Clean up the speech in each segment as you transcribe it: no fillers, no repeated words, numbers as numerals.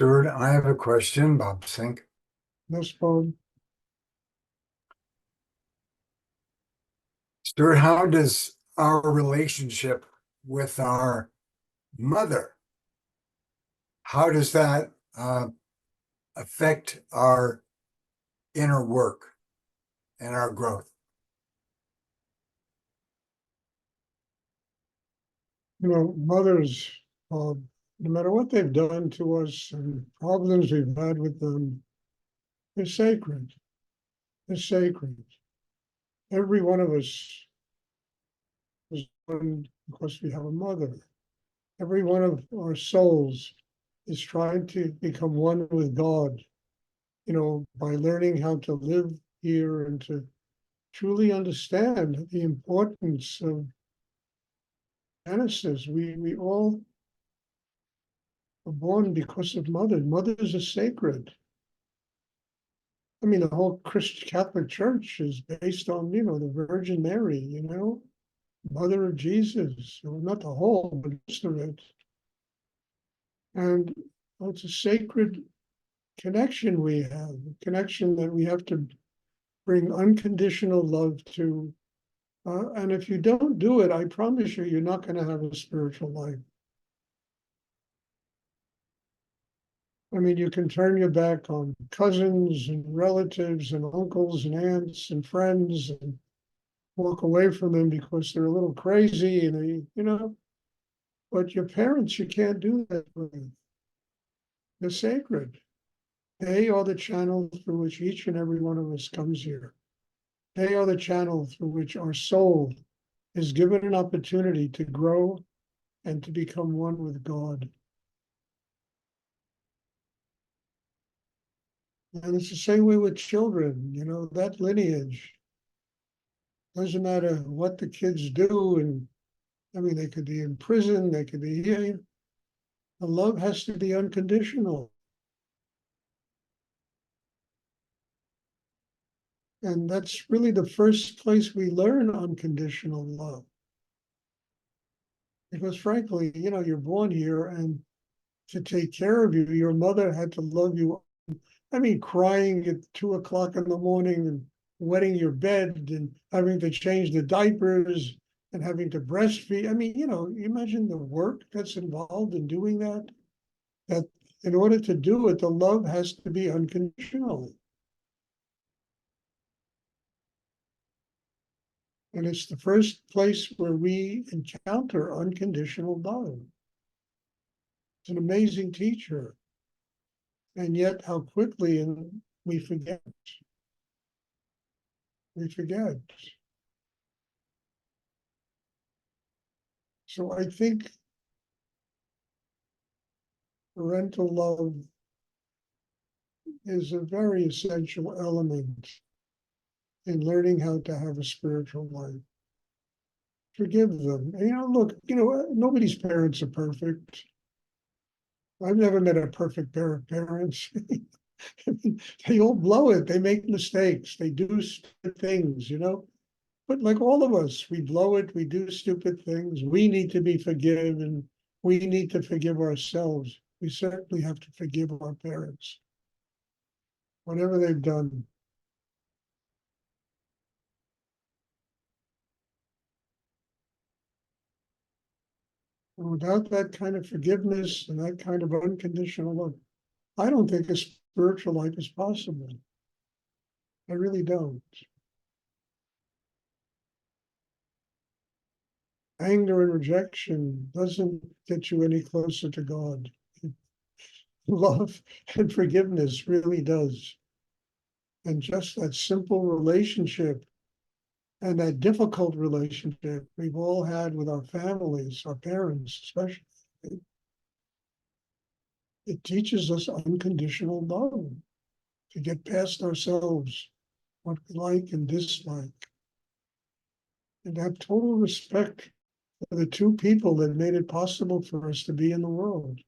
Stuart, I have a question, Bob Sink. This phone. Stuart, how does our relationship with our mother, how does that affect our inner work and our growth? Mothers, no matter what they've done to us and problems we've had with them, they're sacred. They're sacred. Every one of us is born because we have a mother. Every one of our souls is trying to become one with God, by learning how to live here and to truly understand the importance of Genesis. We all are born because of mothers. Mothers are sacred. I mean, the whole Christian Catholic Church is based on, the Virgin Mary, Mother of Jesus. So not the whole, but most of it. And it's a sacred connection we have, a connection that we have to bring unconditional love to. And if you don't do it, I promise you, you're not going to have a spiritual life. I mean, you can turn your back on cousins and relatives and uncles and aunts and friends and walk away from them because they're a little crazy and but your parents, you can't do that with. They're sacred. They are the channel through which each and every one of us comes here. They are the channel through which our soul is given an opportunity to grow and to become one with God. And it's the same way with children, that lineage. Doesn't matter what the kids do. And I mean, they could be in prison, they could be here. The love has to be unconditional. And that's really the first place we learn unconditional love. Because frankly, you're born here, and to take care of you, your mother had to love you. I mean, crying at 2 o'clock in the morning and wetting your bed and having to change the diapers and having to breastfeed. I mean, you imagine the work that's involved in doing that. That in order to do it, the love has to be unconditional. And it's the first place where we encounter unconditional love. It's an amazing teacher. And yet how quickly we forget. We forget. So I think parental love is a very essential element in learning how to have a spiritual life. Forgive them. And, look, nobody's parents are perfect. I've never met a perfect pair of parents. I mean, they all blow it. They make mistakes. They do stupid things, But like all of us, we blow it. We do stupid things. We need to be forgiven. We need to forgive ourselves. We certainly have to forgive our parents, whatever they've done. And without that kind of forgiveness and that kind of unconditional love, I don't think a spiritual life is possible. I really don't. Anger and rejection doesn't get you any closer to God. Love and forgiveness really does. And just that simple relationship and that difficult relationship we've all had with our families, our parents especially, it teaches us unconditional love, to get past ourselves, what we like and dislike, and have total respect for the two people that made it possible for us to be in the world.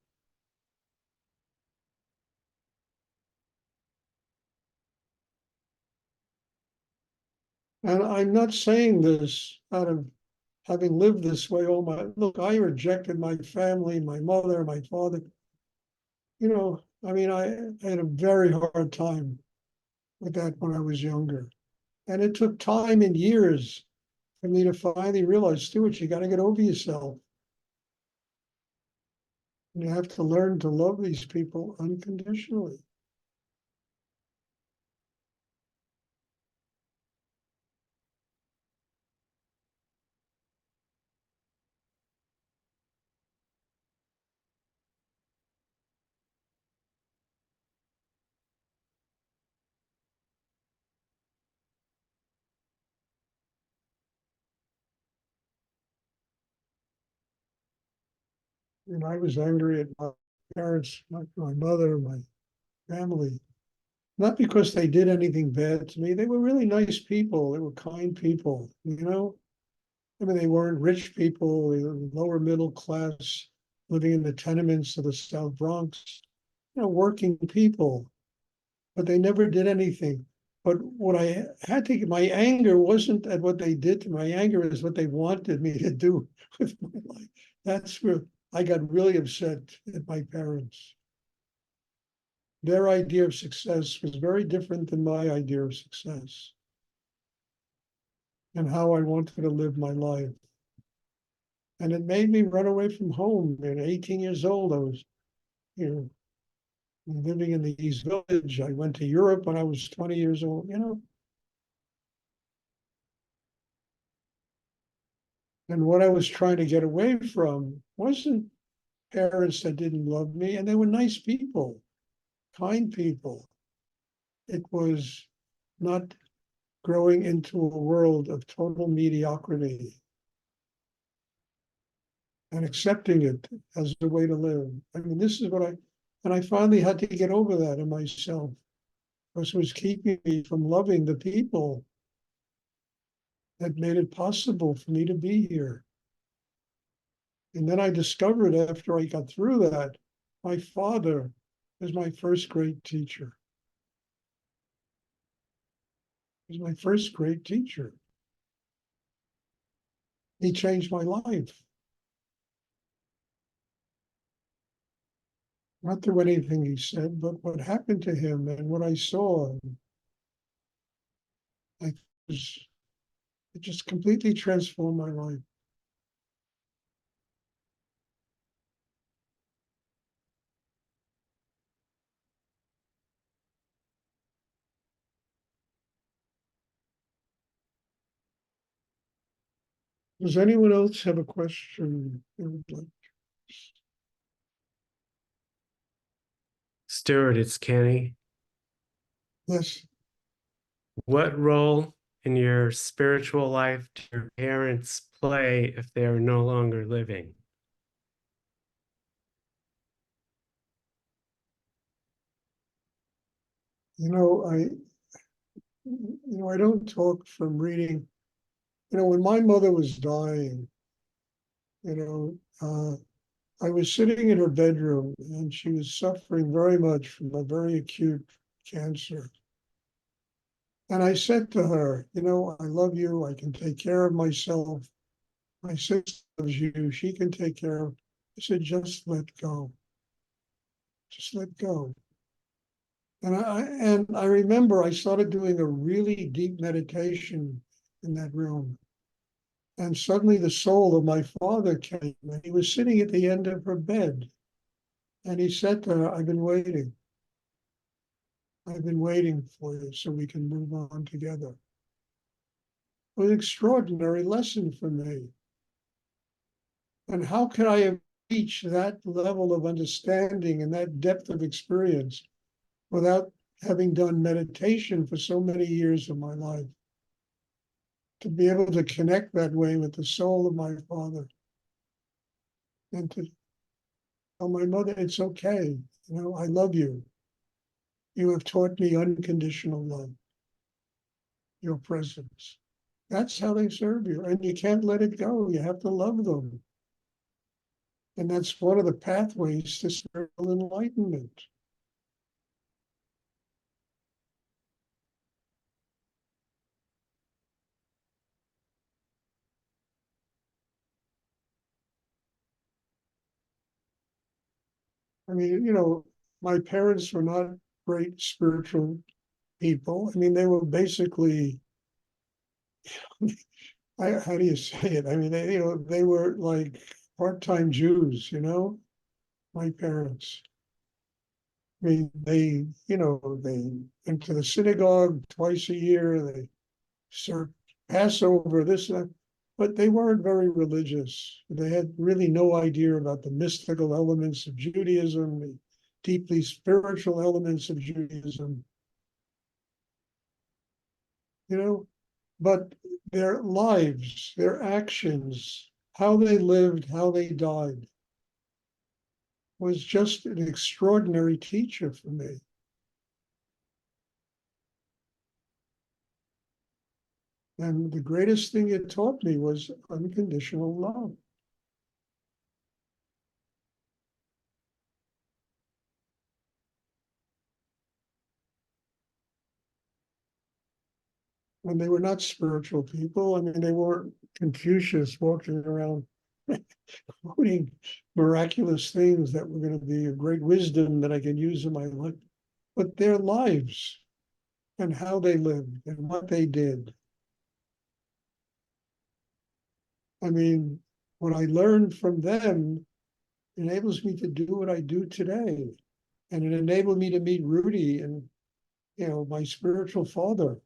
And I'm not saying this out of having lived this way look, I rejected my family, my mother, my father. I mean, I had a very hard time with that when I was younger. And it took time and years for me to finally realize, Stuart, you got to get over yourself. You have to learn to love these people unconditionally. And I was angry at my parents, my mother, my family, not because they did anything bad to me. They were really nice people. They were kind people, you know? I mean, they weren't rich people, they were lower middle class, living in the tenements of the South Bronx, working people, but they never did anything. But what I had to, my anger wasn't at what they did to me. My anger is what they wanted me to do with my life. That's where I got really upset at my parents. Their idea of success was very different than my idea of success and how I wanted to live my life. And it made me run away from home. At 18 years old, I was, you know, living in the East Village. I went to Europe when I was 20 years old. And what I was trying to get away from wasn't parents that didn't love me, and they were nice people, kind people. It was not growing into a world of total mediocrity and accepting it as the way to live. I mean, this is and I finally had to get over that in myself, because it was keeping me from loving the people that made it possible for me to be here. And then I discovered after I got through that, my father was my first great teacher. He was my first great teacher. He changed my life. Not through anything he said, but what happened to him and what I saw. I was, it just completely transformed my life. Does anyone else have a question they would like? Stuart, it's Kenny. Yes. What role in your spiritual life do your parents play if they are no longer living? You know, I don't talk from reading. When my mother was dying, you know, I was sitting in her bedroom and she was suffering very much from a very acute cancer. And I said to her, I love you. I can take care of myself. My sister loves you. She can take care of. I said, just let go. Just let go. And I remember I started doing a really deep meditation in that room. And suddenly the soul of my father came, and he was sitting at the end of her bed. And he said to her, I've been waiting. I've been waiting for you so we can move on together. It was an extraordinary lesson for me. And how could I have reached that level of understanding and that depth of experience without having done meditation for so many years of my life? To be able to connect that way with the soul of my father and to tell my mother, it's okay. I love you. You have taught me unconditional love, your presence. That's how they serve you. And you can't let it go. You have to love them. And that's one of the pathways to spiritual enlightenment. I mean, my parents were not great spiritual people. I mean, they were basically, how do you say it? I mean, they were like part-time Jews, my parents. I mean, they went to the synagogue twice a year. They served Passover, this and that, but they weren't very religious. They had really no idea about the mystical elements of Judaism, the deeply spiritual elements of Judaism. But their lives, their actions, how they lived, how they died, was just an extraordinary teacher for me. And the greatest thing it taught me was unconditional love. And they were not spiritual people. I mean, they weren't Confucius walking around quoting miraculous things that were going to be a great wisdom that I can use in my life. But their lives and how they lived and what they did. I mean, what I learned from them enables me to do what I do today. And it enabled me to meet Rudy and, my spiritual father,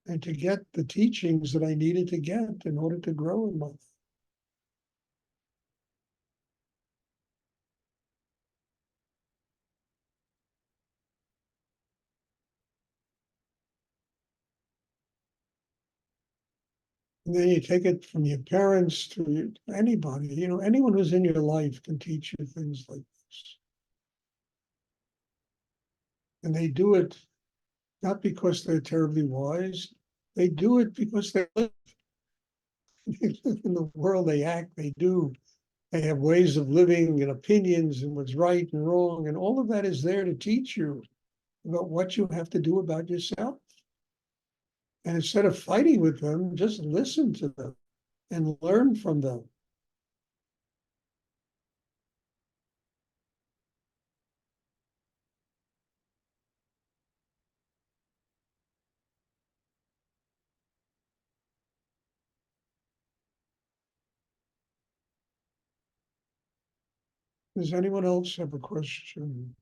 and to get the teachings that I needed to get in order to grow in my life. And then you take it from your parents to anybody, anyone who's in your life can teach you things like this. And they do it not because they're terribly wise, they do it because they live in the world, they act, they do. They have ways of living and opinions and what's right and wrong. And all of that is there to teach you about what you have to do about yourself. And instead of fighting with them, just listen to them and learn from them. Does anyone else have a question?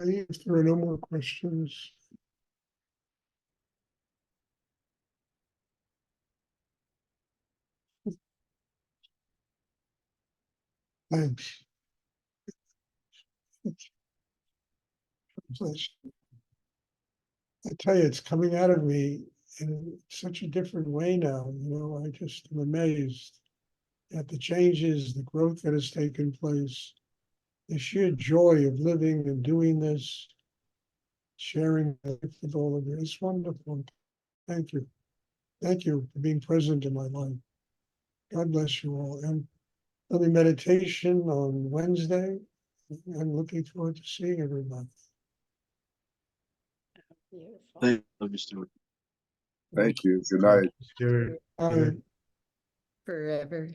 If there are no more questions. Thanks. I tell you, it's coming out of me in such a different way now. I just am amazed at the changes, the growth that has taken place, the sheer joy of living and doing this, sharing life with all of you. It's wonderful. Thank you. Thank you for being present in my life. God bless you all. And there'll be meditation on Wednesday. I'm looking forward to seeing everybody. Beautiful. Thank you, Stuart. Thank you. Good Thank night. you, Stuart. All right. Forever.